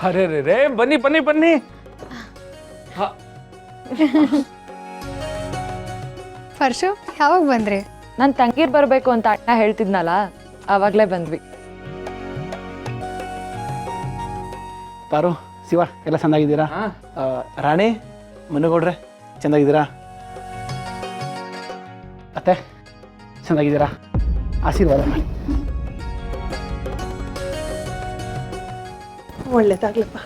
ಅರೆ ರೇ ರೇ ಬನ್ನಿ ಬನ್ನಿ ಬನ್ನಿ. ಪರ್ಶು ಯಾವಾಗ ಬಂದ್ರಿ? ನನ್ನ ತಂಗೀರ್ ಬರಬೇಕು ಅಂತ ಅಣ್ಣ ಹೇಳ್ತಿದ್ನಲ್ಲ, ಆವಾಗಲೇ ಬಂದ್ವಿ. ಪಾರು, ಶಿವ ಎಲ್ಲ ಚೆಂದಾಗಿದ್ದೀರಾ? ರಾಣಿ, ಮನುಗೌಡ್ರೆ ಚೆಂದಾಗಿದ್ದೀರಾ? ಅತ್ತೆ ಚೆಂದಾಗಿದ್ದೀರಾ? ಆಶೀರ್ವಾದ. ಒಳ್ಳೇದಾಗ್ಲಪ್ಪ.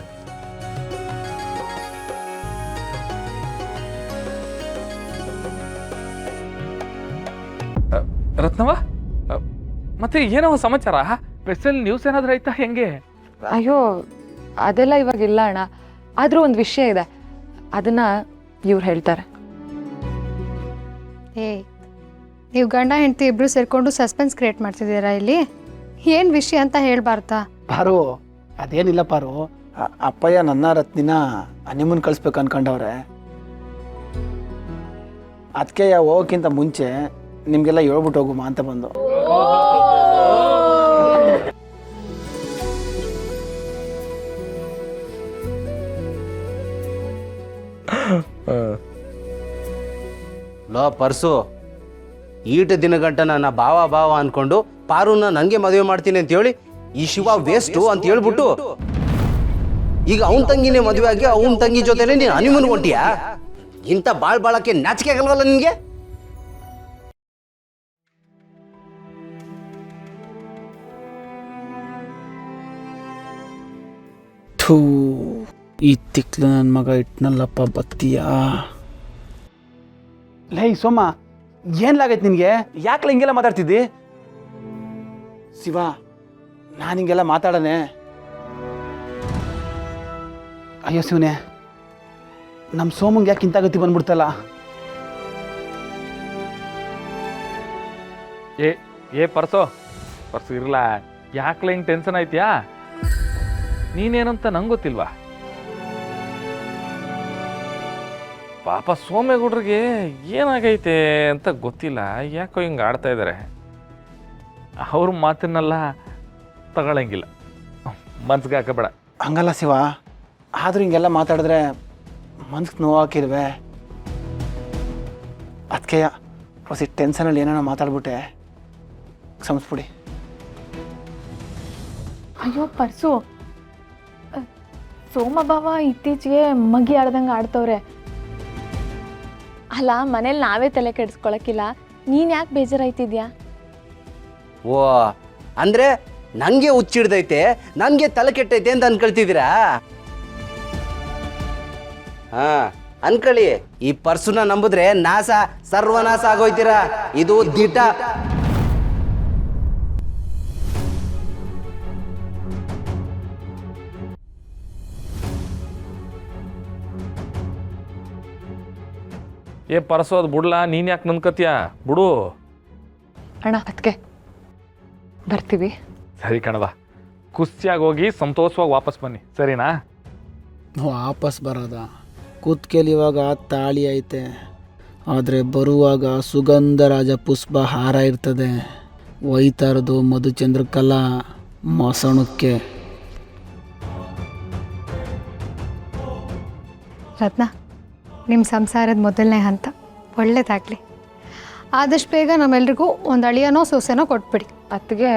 ರತ್ನವ, ಮತ್ತೆ ಏನೋ ಸಮಾಚಾರ? ಸ್ಪೆಷಲ್ ನ್ಯೂಸ್ ಏನಾದ್ರೂ ಆಯ್ತಾ? ಹೆಂಗೆ? ಅಯ್ಯೋ, ಅದೆಲ್ಲ ಇವಾಗಿಲ್ಲ ಅಣ್ಣ. ಆದರೂ ಒಂದು ವಿಷಯ ಇದೆ, ಅದನ್ನ ಇವ್ರು ಹೇಳ್ತಾರೆ. ನೀವು ಗಂಡ ಹೆಂಡತಿ ಇಬ್ರು ಸೇರ್ಕೊಂಡು ಸಸ್ಪೆನ್ಸ್ ಕ್ರಿಯೇಟ್ ಮಾಡ್ತಿದ್ದೀರಾ ಇಲ್ಲಿ? ಏನು ವಿಷಯ ಅಂತ ಹೇಳ್ಬಾರ್ದಾ? ಪಾರು, ಅದೇನಿಲ್ಲ ಪಾರು, ಅಪ್ಪಯ್ಯ ನನ್ನ ರತ್ನಿನ ಹನಿಮೂನ್ ಕಳಿಸ್ಬೇಕು ಅನ್ಕೊಂಡವ್ರೆ. ಅದಕ್ಕೆ ಹೋಗೋಕ್ಕಿಂತ ಮುಂಚೆ ನಿಮಗೆಲ್ಲ ಹೇಳ್ಬಿಟ್ಟು ಹೋಗುಮಾ ಅಂತ ಬಂದು. ಲೋ ಪರ್ಸು, ಈಟ ದಿನಗಂಟ ನನ್ನ ಭಾವ ಅನ್ಕೊಂಡು ಪಾರುನ ನನಗೆ ಮದುವೆ ಮಾಡ್ತೀನಿ ಅಂತ ಹೇಳಿ ಈ ಶಿವ ವೇಸ್ಟು ಅಂತ ಹೇಳ್ಬಿಟ್ಟು ಈಗ ಅವನ ತಂಗಿನೇ ಮದುವೆ ಆಗಿ ಅವನ ತಂಗಿ ಜೊತೆನೆ ನೀನು ಹನಿಮೂನ್ ಹೊಂಟಿಯಾ? ಇಂಥ ಬಾಳಕ್ಕೆ ನಾಚಿಕೆ ಆಗಲ್ವಲ್ಲ ನಿನಗೆ? ಥೂ, ಈ ತಿಕ್ಲು ನನ್ನ ಮಗ ಇಟ್ನಲ್ಲಪ್ಪ ಬತ್ತೀಯಾ. ಲೇ ಸೋಮ, ಏನ್ಲಾಗೈತೆ ನಿನಗೆ? ಯಾಕೆ ಹಿಂಗೆಲ್ಲ ಮಾತಾಡ್ತಿದ್ದಿ? ಶಿವ, ನಾನು ಹಿಂಗೆಲ್ಲ ಮಾತಾಡನೆ? ಅಯ್ಯೋ ಶಿವನೇ, ನಮ್ಮ ಸೋಮಂಗೆ ಯಾಕೆ ಇಂಥ ಗತಿ ಬಂದ್ಬಿಡ್ತಲ್ಲ? ಏ ಪರ್ಸು ಇರಲ್ಲ, ಯಾಕ್ಲ ಹಿಂಗೆ ಟೆನ್ಷನ್ ಆಯ್ತಿಯಾ? ನೀನೇನಂತ ನಂಗೆ ಗೊತ್ತಿಲ್ವಾ? ಪಾಪ ಸೋಮೇಗೌಡ್ರಿಗೆ ಏನಾಗೈತೆ ಅಂತ ಗೊತ್ತಿಲ್ಲ, ಯಾಕೋ ಹಿಂಗೆ ಆಡ್ತಾ ಇದ್ದಾರೆ. ಅವ್ರ ಮಾತನ್ನೆಲ್ಲ ತಗೊಳಂಗಿಲ್ಲ, ಮನ್ಸಿಗೆ ಹಾಕಬೇಡ. ಹಂಗಲ್ಲ ಶಿವ, ಆದರೂ ಹಿಂಗೆಲ್ಲ ಮಾತಾಡಿದ್ರೆ ಮನ್ಸಿಗೆ ನೋವಾಕಿಲ್ವೇ? ಅದಕ್ಕೆ ಹೊಸ ಟೆನ್ಷನಲ್ಲಿ ಏನೇನೋ ಮಾತಾಡ್ಬಿಟ್ಟೆ, ಕ್ಷಮಿಸ್ಬಿಡಿ. ಅಯ್ಯೋ ಪರ್ಸು, ಸೋಮಭಾವ ಇತ್ತೀಚೆಗೆ ಮಗಿ ಆಡ್ದಂಗೆ ಆಡ್ತವ್ರೆ. ಅಲ್ಲ, ಮನೇಲಿ ನಾವೇ ತಲೆ ಕೆಡಿಸ್ಕೊಳಕ್ಕಿಲ್ಲ, ನೀನು ಯಾಕೆ ಬೇಜಾರಾಯ್ತಿದ್ಯಾ? ಓ, ಅಂದ್ರೆ ನನಗೆ ಹುಚ್ಚಿಡ್ದೈತೆ, ನನಗೆ ತಲೆ ಕೆಟ್ಟೈತೆ ಅಂತ ಅನ್ಕೊಳ್ತಿದ್ದೀರಾ? ಹಾ, ಅನ್ಕೊಳ್ಳಿ. ಈ ಪರ್ಸುನ ನಂಬಿದ್ರೆ ಸರ್ವನಾಶ ಆಗೋಯ್ತೀರಾ. ಇದು ದಿಟ. ಏ ಪರ್ಸು, ಅದು ಬಿಡ್ಲಾ, ನೀನು ಯಾಕೆ ನನ್ಕತ್ತೀಯ? ಬಿಡು ಅಣ್ಣ, ಅದಕ್ಕೆ ಬರ್ತೀವಿ. ಸರಿ ಕಣವ, ಖುಷಿಯಾಗಿ ಹೋಗಿ ಸಂತೋಷವಾಗಿ ವಾಪಸ್ ಬನ್ನಿ, ಸರಿನಾ? ವಾಪಸ್ ಬರೋದ? ಕೂತ್ಕೆಲಿ ಇವಾಗ ತಾಳಿ ಐತೆ, ಆದರೆ ಬರುವಾಗ ಸುಗಂಧರಾಜ ಪುಷ್ಪ ಹಾರ ಇರ್ತದೆ. ಒಯ್ತಾ ಇರೋದು ಮಧುಚಂದ್ರಕಲಾ ಮೊಸಣಕ್ಕೆ. ರತ್ನ, ನಿಮ್ಮ ಸಂಸಾರದ ಮೊದಲನೇ ಹಂತ ಒಳ್ಳೇದಾಗಲಿ. ಆದಷ್ಟು ಬೇಗ ನಮ್ಮೆಲ್ರಿಗೂ ಒಂದು ಅಳಿಯನೋ ಸೊಸೆನೋ ಕೊಟ್ಬಿಡಿ. ಅತ್ತಿಗೆ